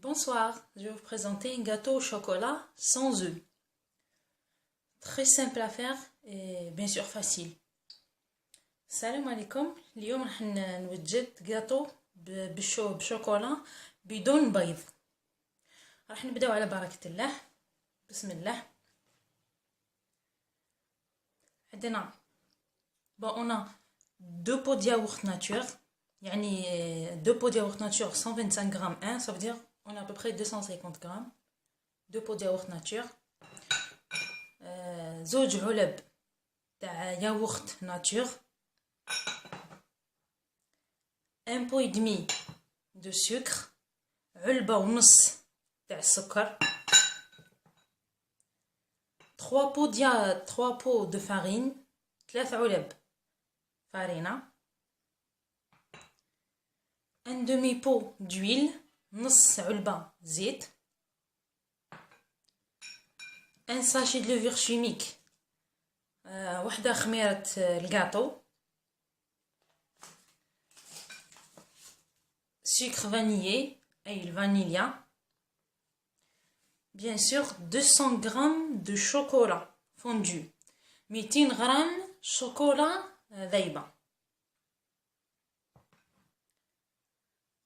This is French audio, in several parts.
Bonsoir, je vais vous présenter un gâteau au chocolat sans œufs. Très simple à faire et bien sûr facile. السلام عليكم. اليوم راح نوجد جاتو بشوكولا بدون بيض. راح نبداو على بركة الله. بسم الله. عندنا on a 2 pots de yaourt nature. يعني 2 pots de yaourt nature 125 grammes 1, ça veut dire on a à peu près 250 grammes. 2 pots de yaourt nature. زوج علب تاع ياغورت ناتور. 1 pot et demi de sucre. علبة ونص تاع السكر. 3 pots de farine. 3 علب farina. Un demi pot d'huile. نص علبة زيت. un sachet de levure chimique. وحدة خميرة الجاتو. sucre vanillé أي الفانيليا. bien sûr 200 grammes de chocolat fondu. 200 grammes chocolat ذايبة.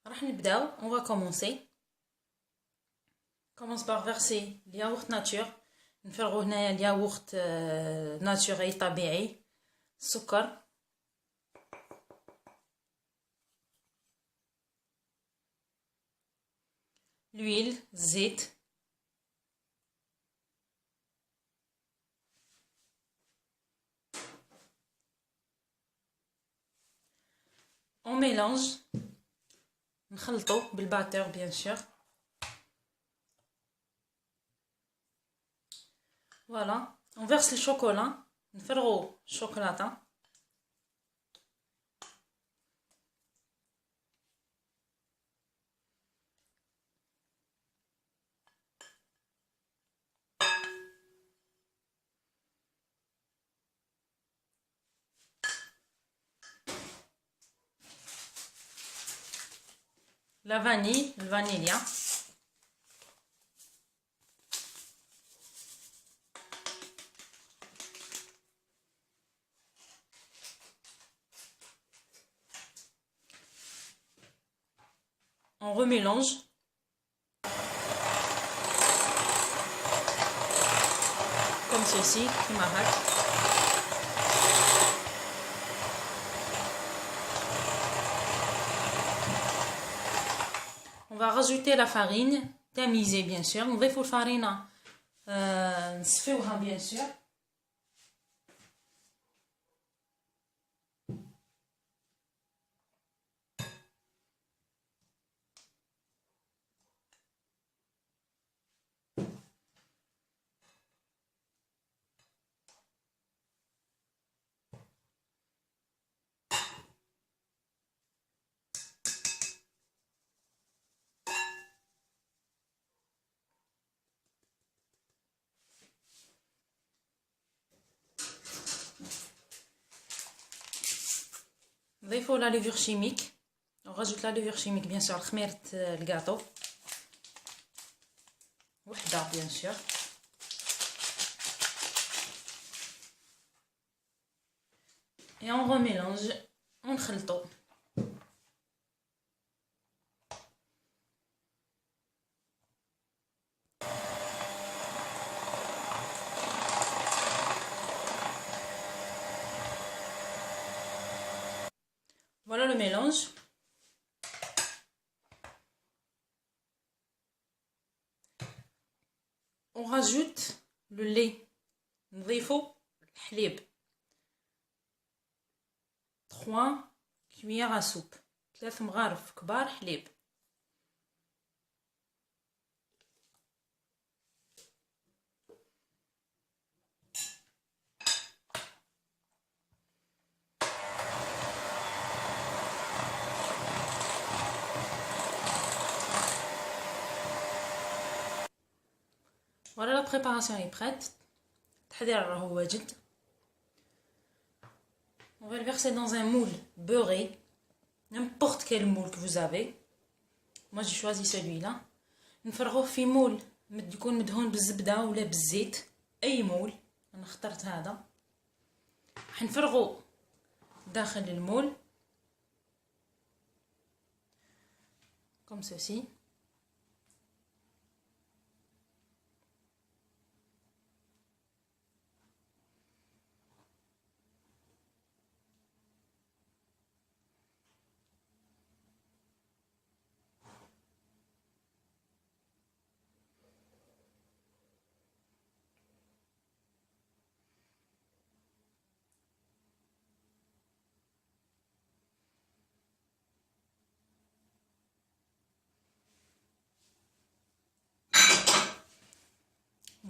راح نبداو. on va commencer. commence par verser le yaourt nature. نفرغو هنايا الياغورت ناتوري طبيعي. السكر. l'huile الزيت. on mélange. نخلطو بالباتور bien sûr. Voilà, on verse le chocolat. نفرغو الشوكولاتة. la vanille, le vanilla. On remélange. Comme ceci, comme avec. On va rajouter la farine, tamisée bien sûr. On va faire la farine. نصفيوها bien sûr. نضيفوا la levure chimique. On rajoute la levure chimique bien sûr. خميرة الجاتو. وحدة bien sûr. et on remélange. ونخلطو. Voilà le mélange. On rajoute le lait. نضيفو الحليب. 3 cuillères à soupe. 3 مغارف كبار حليب. Voilà, la préparation est prête. التحضير راهو واجد. On va le verser dans un moule beurré. N'importe quel moule que vous avez. Moi j'ai choisi celui-là. نفرغوه في مول يكون مدهون بالزبده ولا بالزيت، اي مول. انا اخترت هذا. حنفرغو داخل المول كوم سوسي.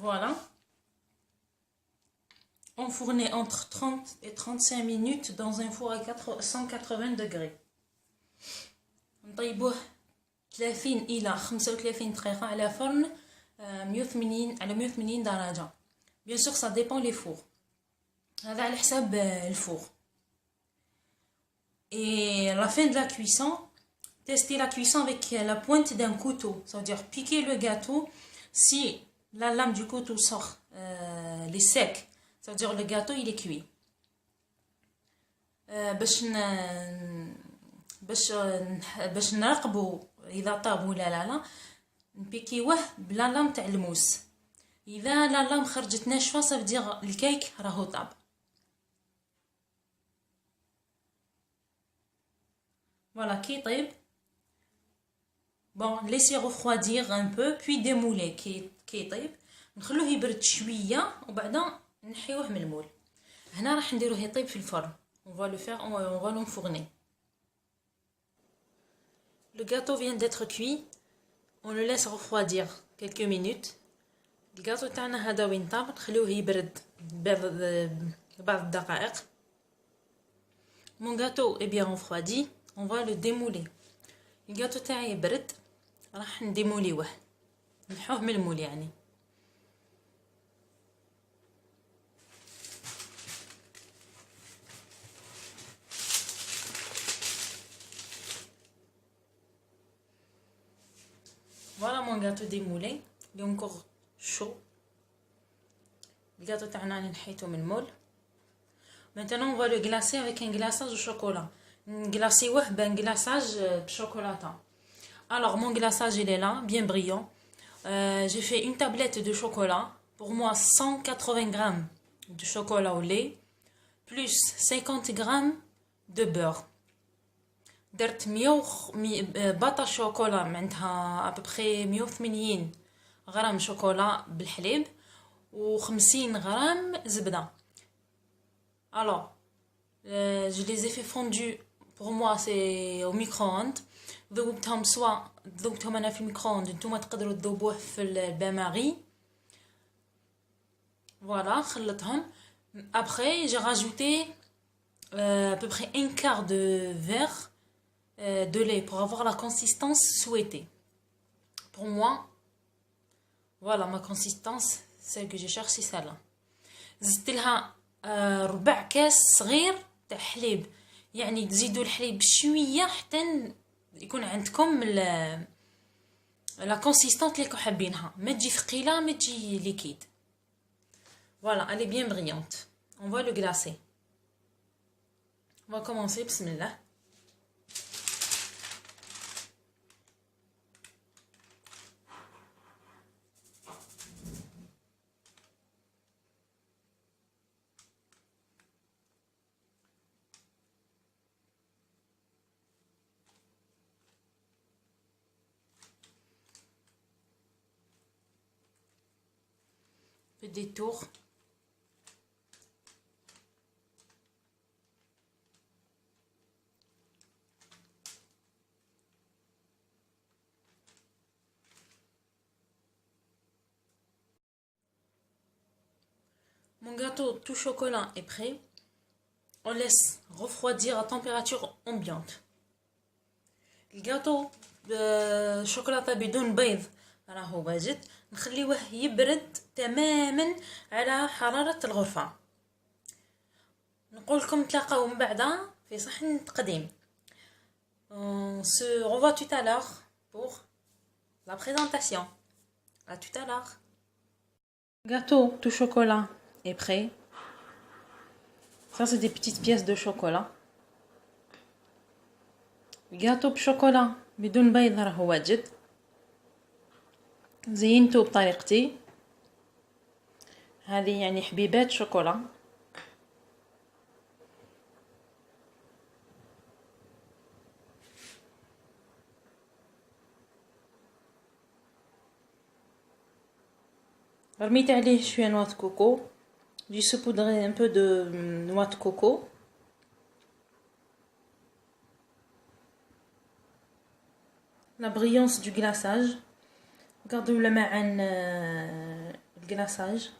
Voilà. Enfourner entre 30 et 35 minutes dans un four à 180 degrés. نطيبوه 30 إلى 35 دقيقة على فرن 180 درجة. Bien sûr, ça dépend les fours. هذا على حساب الفور. Et à la fin de la cuisson, tester la cuisson avec la pointe d'un couteau. Ça veut dire piquer le gâteau. Si la lame du couteau sort les secs, ça veut dire le gâteau il est cuit. باش نراقبوا اذا طاب ولا لا نبيكيوه بلا لام تاع الموس. اذا لا لام خرجت ناشفه ça veut dire الكيك راهو طاب. Voilà, qui طيب. Bon, laissez refroidir un peu puis démouler كي طيب. نخلوه يبرد شويه وبعدا نحيوه من المول. هنا راح نديروه يطيب في الفرن. On va le faire, on va l'enfourner. Le gâteau vient d'être cuit. On le laisse refroidir quelques minutes. الجاتو تاعنا هذا وين طاب نخلوه يبرد بعض الدقائق. Mon gâteau est bien refroidi. On va le démouler. الجاتو تاعي برد راح نديموليوه نحوه من المول يعني. Voilà mon gâteau démoulé, il est encore chaud. Le gâteau تاعنا نحيته من المول. Maintenant on va le glacer avec un glaçage au chocolat. نغلاسيوه بان glaçage بشوكولاته. Alors mon glaçage il est là, bien brillant. J'ai fait une tablette de chocolat. Pour moi 180 grammes de chocolat au lait plus 50 grammes de beurre. درت 100 باطا شوكولا معناتها ابري 180 غرام شوكولا بالحليب و50 غرام زبده. Alors je les ai fait fondus. Pour moi c'est au micro-ondes. ذوبتهم سواء ذوبتهم انا في الميكرووند نتوما تقدروا تذوبوه في الباماري. Voilà, خلطهم. Après j'ai rajouté à peu près un quart de verre de lait pour avoir la consistance souhaitée. Pour moi, voilà ma consistance, celle que j'ai cherché, celle-là. زدت لها ربع كاس صغير تاع حليب. يعني تزيدوا الحليب شويه حتى يكون عندكم لا كونسيستانس اللي حابينها، ما تجي ثقيله ما تجي ليكيد. Voilà, elle est bien brillante. On va le glacer. On va commencer, bismillah. Des tours. Mon gâteau tout chocolat est prêt. On laisse refroidir à température ambiante. Le gâteau شوكولاته بدون بيض راهو واجد. نخليوه يبرد تماما على حرارة الغرفة. نقول لكم تلاقاو من بعد في صحن تقديم. On se revoit tout à l'heure pour la présentation. À tout à l'heure. Gâteau tout chocolat est prêt. Ça, c'est des petites pièces de chocolat. الجاتو بشوكولا بدون بيض راه واجد. زينته بطريقتي. هذه يعني حبيبات شوكولا. رميت عليه شويه نواه كوكو. J'ai saupoudré un peu de noix de coco. La brillance du glaçage. Regardez le معن الجلاçage.